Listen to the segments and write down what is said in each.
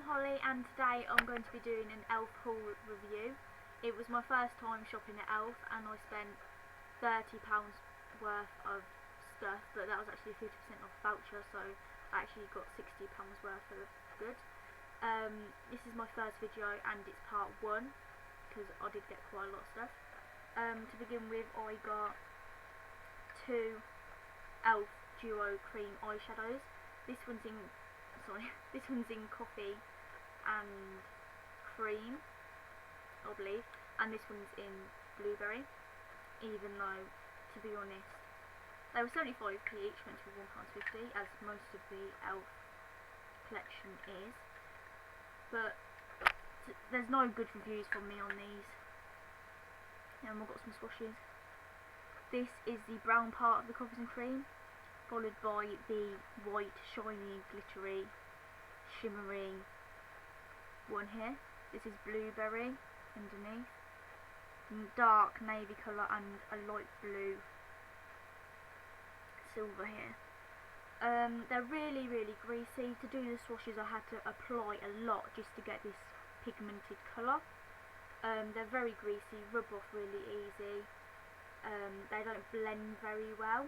Holly, and today I'm going to be doing an E.l.f. haul review. It was my first time shopping at E.l.f. and I spent £30 worth of stuff, but that was actually a 50% off voucher, so I actually got £60 worth of goods. This is my first video and it's part 1 because I did get quite a lot of stuff. To begin with, I got 2 E.l.f. Duo Cream eyeshadows. This one's in coffee and cream, I believe, and this one's in blueberry, even though, to be honest, they were 75p each, went to £1.50, as most of the E.l.f. collection is, but there's no good reviews from me on these. And we've got some swatches. This is the brown part of the coffees and cream, followed by the white, shiny, glittery, shimmery one here. This is blueberry underneath, dark navy colour and a light blue silver here. They're really greasy. To do the swatches I had to apply a lot just to get this pigmented colour. They're very greasy, rub off really easy. They don't blend very well.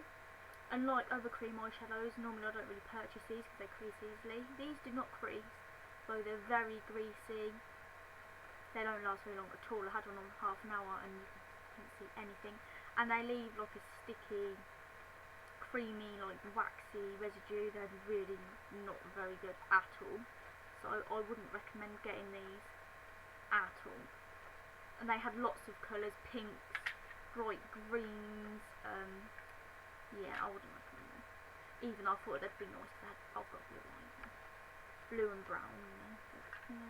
Unlike other cream eyeshadows, normally I don't really purchase these because they crease easily. These do not crease, though they're very greasy. They don't last very long at all. I had one on half an hour and you couldn't see anything. And they leave like a sticky, creamy, like waxy residue. They're really not very good at all. So I wouldn't recommend getting these at all. And they had lots of colours, pinks, bright greens, yeah, I wouldn't recommend them. Even I thought they'd be nice because I've got blue ones, blue and brown, you know.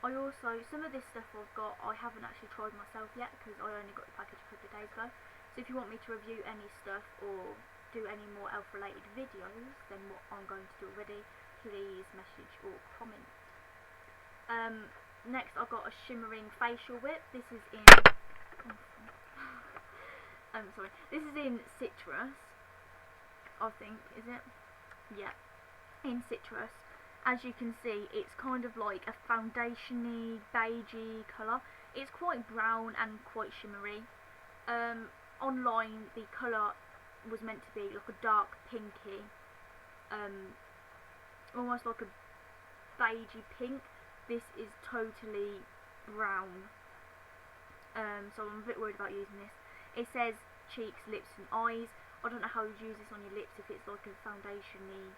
I also, some of this stuff I've got, I haven't actually tried myself yet because I only got the package a couple of days ago. So if you want me to review any stuff or do any more E.l.f. related videos than what I'm going to do already, please message or comment. Next I've got a shimmering facial whip. This is in this is in citrus, I think, is it? Yeah, in citrus. As you can see, it's kind of like a foundation-y, beigey colour. It's quite brown and quite shimmery. Online the colour was meant to be like a dark pinky, almost like a beigey pink. This is totally brown, so I'm a bit worried about using this. It says cheeks, lips and eyes. I don't know how you'd use this on your lips if it's like a foundation-y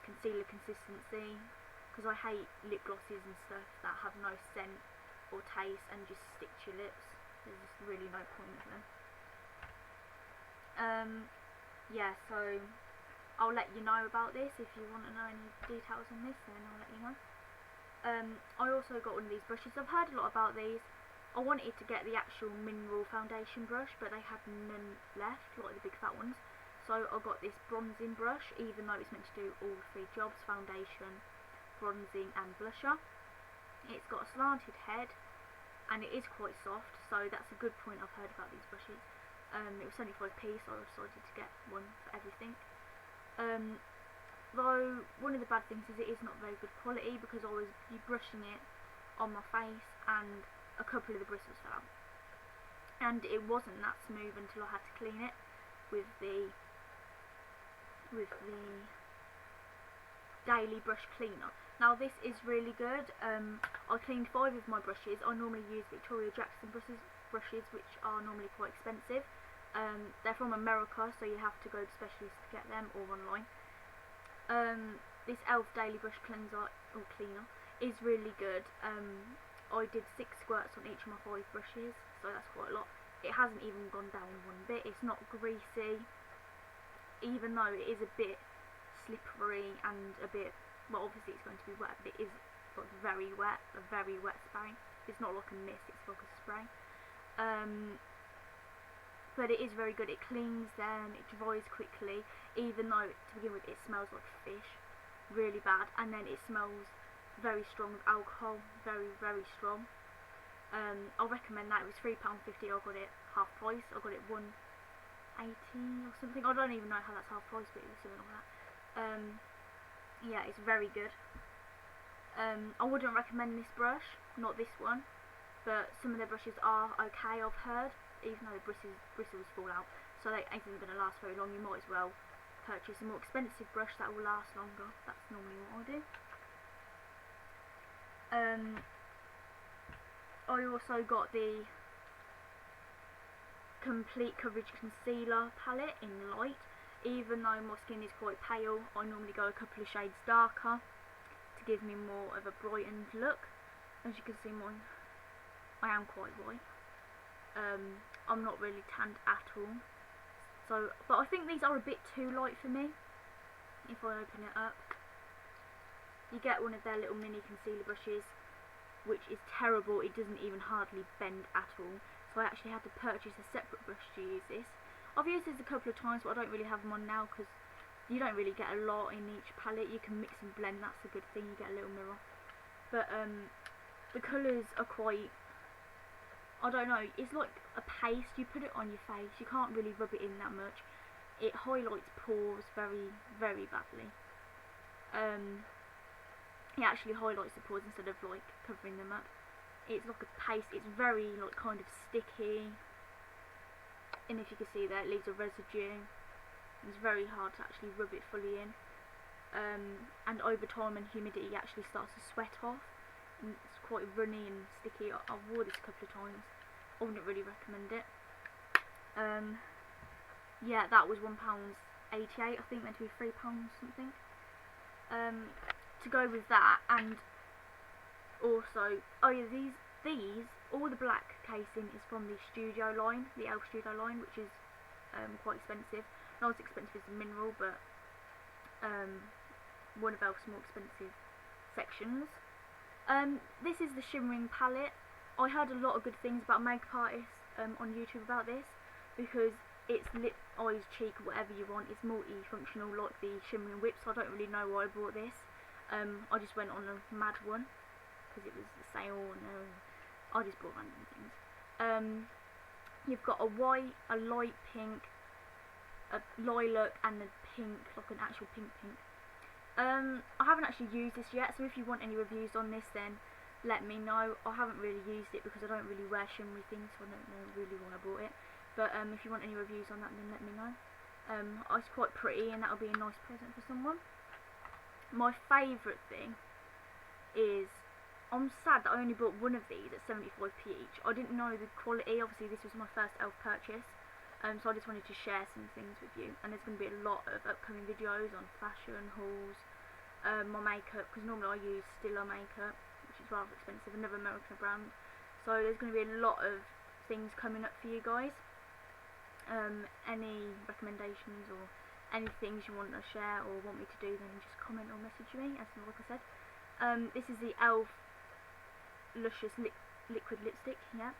concealer consistency, because I hate lip glosses and stuff that have no scent or taste and just stick to your lips. There's just really no point in them. Yeah, so I'll let you know about this. If you want to know any details on this, then I'll let you know. I also got one of these brushes. I've heard a lot about these. I wanted to get the actual mineral foundation brush, but they had none left, like the big fat ones. So I got this bronzing brush, even though it's meant to do all 3 jobs: foundation, bronzing and blusher. It's got a slanted head and it is quite soft, so that's a good point I've heard about these brushes. It was 75p, so I decided to get one for everything. Though one of the bad things is it is not very good quality, because I was brushing it on my face and a couple of the bristles fell out, and it wasn't that smooth until I had to clean it with the daily brush cleaner. Now this is really good. I cleaned 5 of my brushes. I normally use Victoria Jackson brushes, which are normally quite expensive. They're from America, so you have to go to specialists to get them, or online. This E.l.f. daily brush cleanser or cleaner is really good. I did 6 squirts on each of my 5 brushes, so that's quite a lot. It hasn't even gone down one bit. It's not greasy, even though it is a bit slippery and a bit, well, obviously it's going to be wet, but it is like very wet, a very wet spray. It's not like a mist, it's like a spray. But it is very good. It cleans them, it dries quickly, even though to begin with it smells like fish, really bad, and then it smells very strong with alcohol, very strong. I'll recommend that. It was £3.50. I got it half price. I got it £1.80 or something. I don't even know how that's half price, but it was something like that. yeah, it's very good. I wouldn't recommend this brush, not this one, but some of the brushes are okay, I've heard, even though the bristles fall out, so they ain't going to last very long. You might as well purchase a more expensive brush that will last longer. That's normally what I do. I also got the Complete Coverage Concealer palette in light. Even though my skin is quite pale, I normally go a couple of shades darker to give me more of a brightened look. As you can see, I am quite white. I'm not really tanned at all. So, but I think these are a bit too light for me. If I open it up, you get one of their little mini concealer brushes, which is terrible. It doesn't even hardly bend at all. So I actually had to purchase a separate brush to use this. I've used this a couple of times, but I don't really have them on now because you don't really get a lot in each palette. You can mix and blend, that's a good thing. You get a little mirror. But the colours are quite, I don't know, it's like a paste. You put it on your face, you can't really rub it in that much. It highlights pores very, very badly. It actually highlights the pores instead of like covering them up. It's like a paste. It's very like kind of sticky, and if you can see there, it leaves a residue. It's very hard to actually rub it fully in, and over time and humidity it actually starts to sweat off, and it's quite runny and sticky. I've wore this a couple of times. I wouldn't really recommend it. Yeah, that was £1.88, I think, meant to be £3 something. To go with that, and also, oh yeah, these, all the black casing is from the Studio line, the E.l.f. Studio line, which is quite expensive. Not as expensive as the mineral, but one of E.l.f.'s more expensive sections. This is the shimmering palette. I heard a lot of good things about makeup artists on YouTube about this, because it's lip, eyes, cheek, whatever you want. It's multi-functional like the shimmering whip, so I don't really know why I bought this. I just went on a mad one because it was a sale, and I just bought random things. You've got a white, a light pink, a lilac, and a pink, like an actual pink. I haven't actually used this yet, so if you want any reviews on this, then let me know. I haven't really used it because I don't really wear shimmery things, so I don't know really why I bought it. But if you want any reviews on that, then let me know. It's quite pretty, and that'll be a nice present for someone. My favourite thing is, I'm sad that I only bought one of these at 75p each. I didn't know the quality. Obviously this was my first E.l.f. purchase, so I just wanted to share some things with you, and there's going to be a lot of upcoming videos on fashion, hauls, my makeup, because normally I use Stiller makeup, which is rather expensive, another American brand, so there's going to be a lot of things coming up for you guys. Any recommendations or any things you want to share or want me to do, then just comment or message me, as like I said. This is the E.l.f. Luscious Liquid Lipstick, yeah.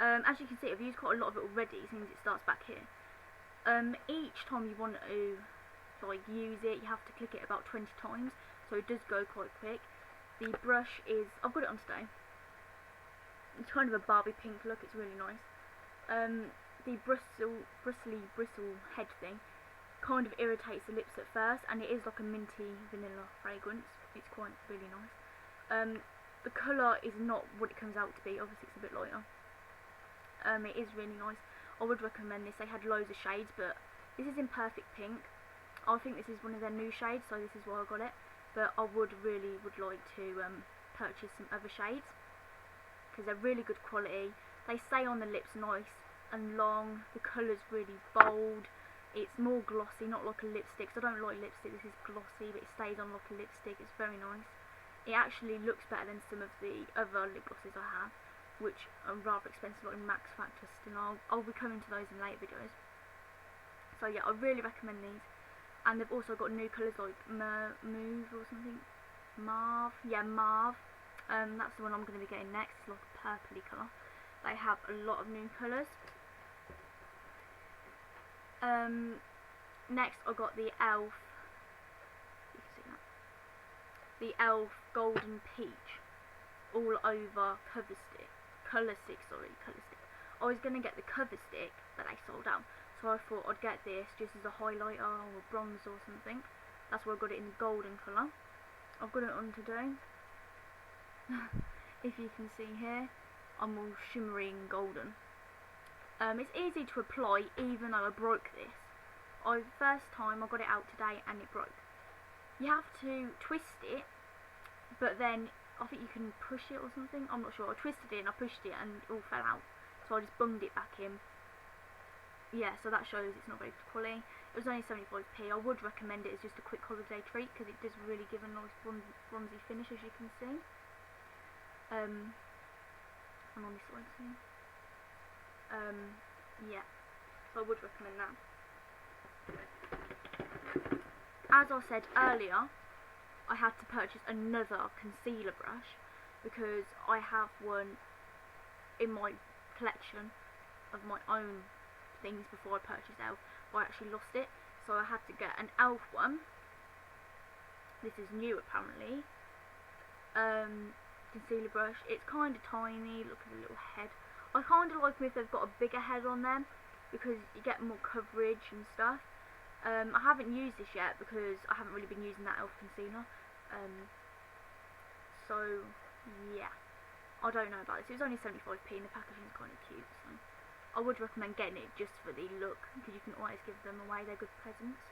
As you can see, I've used quite a lot of it already, since it starts back here. Each time you want to like use it, you have to click it about 20 times, so it does go quite quick. The brush is, I've got it on today. It's kind of a Barbie pink look, it's really nice. The bristly bristle head thing kind of irritates the lips at first, and it is like a minty vanilla fragrance. It's quite really nice. The colour is not what it comes out to be, obviously it's a bit lighter. It is really nice. I would recommend this. They had loads of shades, but this is in perfect pink. I think this is one of their new shades, so this is why I got it. But I would like to purchase some other shades, because they're really good quality. They stay on the lips nice and long. The colour's really bold. It's more glossy, not like a lipstick. So I don't like lipstick. This is glossy, but it stays on like a lipstick. It's very nice. It actually looks better than some of the other lip glosses I have, which are rather expensive, like Max Factor still. I'll be coming to those in later videos. So yeah, I really recommend these. And they've also got new colours like Mauve or something. Mauve. Yeah, Mauve. That's the one I'm going to be getting next. It's like a purpley colour. They have a lot of new colours. Next I got the E.l.f. You can see that. The E.l.f. Golden Peach all over colour stick. I was going to get the cover stick, but they sold out, so I thought I'd get this just as a highlighter or a bronzer or something. That's why I got it in the golden colour. I've got it on today. If you can see here, I'm all shimmery and golden. It's easy to apply even though I broke this. First time I got it out today and it broke. You have to twist it, but then I think you can push it or something, I'm not sure. I twisted it and I pushed it and it all fell out, so I just bunged it back in. Yeah, so that shows it's not very good quality. It was only 75p. I would recommend it as just a quick holiday treat because it does really give a nice bronzy finish, as you can see. And on this side too. Yeah, so I would recommend that. As I said earlier, I had to purchase another concealer brush because I have one in my collection of my own things before I purchased E.l.f, but I actually lost it, so I had to get an E.l.f one. This is new apparently. Concealer brush. It's kind of tiny. Look at the little head. I kind of like them if they've got a bigger head on them because you get more coverage and stuff. I haven't used this yet because I haven't really been using that E.l.f concealer. So yeah, I don't know about this. It was only 75p and the packaging is kind of cute, so I would recommend getting it just for the look because you can always give them away. They're good presents.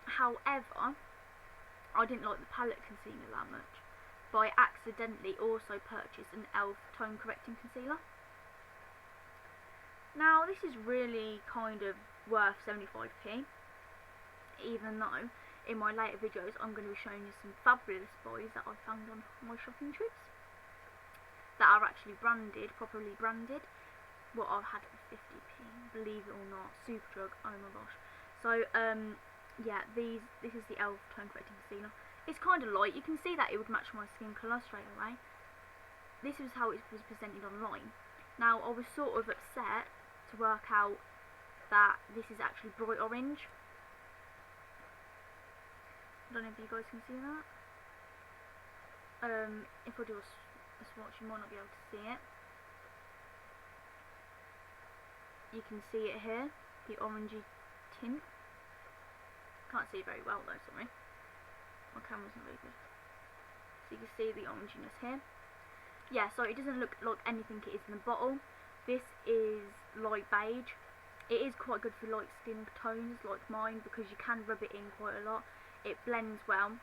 However, I didn't like the palette concealer that much, but I accidentally also purchased an E.l.f tone correcting concealer. Now this is really kind of worth 75p, even though in my later videos I'm going to be showing you some fabulous buys that I found on my shopping trips that are actually branded, properly branded. What I've had for 50p, believe it or not. Superdrug, oh my gosh. So yeah, this is the E.l.f tone correcting concealer. It's kind of light. You can see that it would match my skin colour straight away. This is how it was presented online. Now I was sort of upset to work out that this is actually bright orange. I don't know if you guys can see that. If I do a swatch, you might not be able to see it. You can see it here, the orangey tint. Can't see it very well though, sorry. My camera's not very good. So you can see the oranginess here. Yeah, so it doesn't look like anything it is in the bottle. This is light beige. It is quite good for light skin tones like mine because you can rub it in quite a lot. It blends well.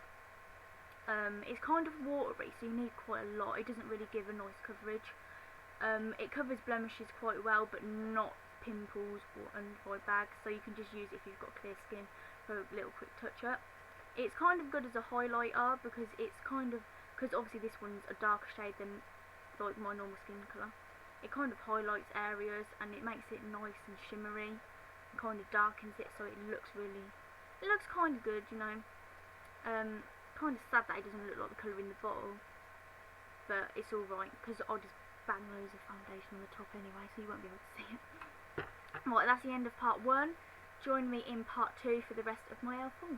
It's kind of watery, so you need quite a lot. It doesn't really give a nice coverage. It covers blemishes quite well, but not pimples or under eye bags, so you can just use it if you've got clear skin for a little quick touch up. It's kind of good as a highlighter because it's kind of, because obviously this one's a darker shade than like my normal skin colour. It kind of highlights areas and it makes it nice and shimmery and kind of darkens it, so it looks kind of good, you know. Kind of sad that it doesn't look like the colour in the bottle, but it's alright because I'll just bang loads of foundation on the top anyway, so you won't be able to see it. Right, that's the end of part 1. Join me in part 2 for the rest of my E.l.f. haul.